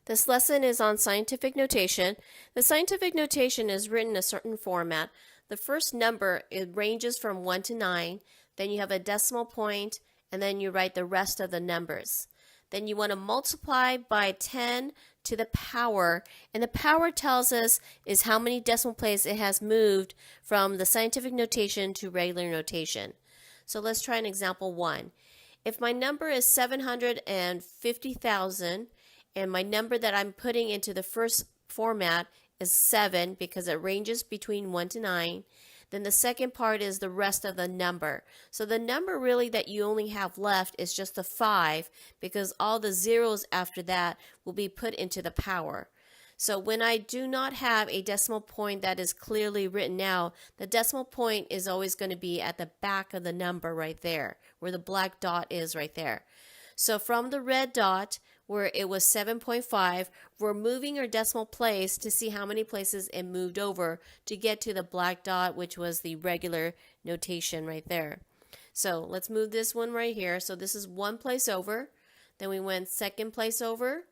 This lesson is on scientific notation. The scientific notation is written in a certain format. The first number, it ranges from 1 to 9. Then you have a decimal point, and then you write the rest of the numbers. Then you want to multiply by 10 to the power, and the power tells us is how many decimal places it has moved from the scientific notation to regular notation. So let's try an example 1. If my number is 750,000, and my number that I'm putting into the first format is 7 because it ranges between 1 to 9. Then the second part is the rest of the number. So the number really that you only have left is just the 5 because all the zeros after that will be put into the power. So when I do not have a decimal point that is clearly written out, the decimal point is always going to be at the back of the number right there, where the black dot is right there. So from the red dot, where it was 7.5, we're moving our decimal place to see how many places it moved over to get to the black dot, which was the regular notation right there. So let's move this one right here. So this is one place over. Then we went second place over.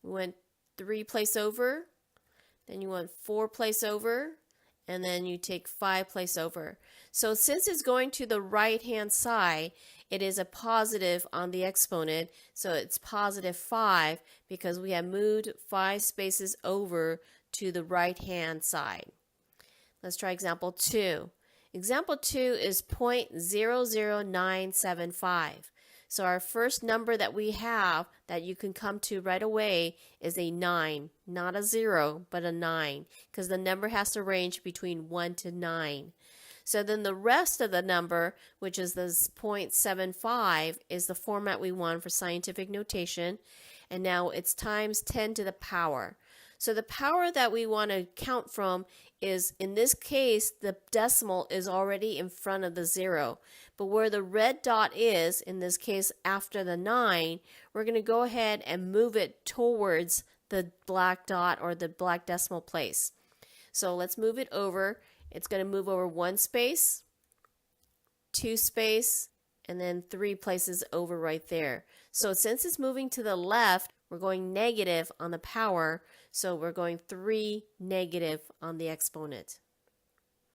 We went 3 place over. Then you went 4 place over. And then you take 5 place over. So since it's going to the right hand side, it is a positive on the exponent. So it's positive 5 because we have moved 5 spaces over to the right hand side. Let's try example 2. Example 2 is 0.00975. So our first number that we have that you can come to right away is a 9, not a 0, but a 9, because the number has to range between 1 to 9. So then the rest of the number, which is this 0.75, is the format we want for scientific notation. And now it's times 10 to the power. So the power that we want to count from is, in this case, the decimal is already in front of the 0. But where the red dot is, in this case after the 9, we're going to go ahead and move it towards the black dot or the black decimal place. So let's move it over. It's going to move over 1 space, 2 space, and then 3 places over right there. So since it's moving to the left, we're going negative on the power, so we're going 3 negative on the exponent.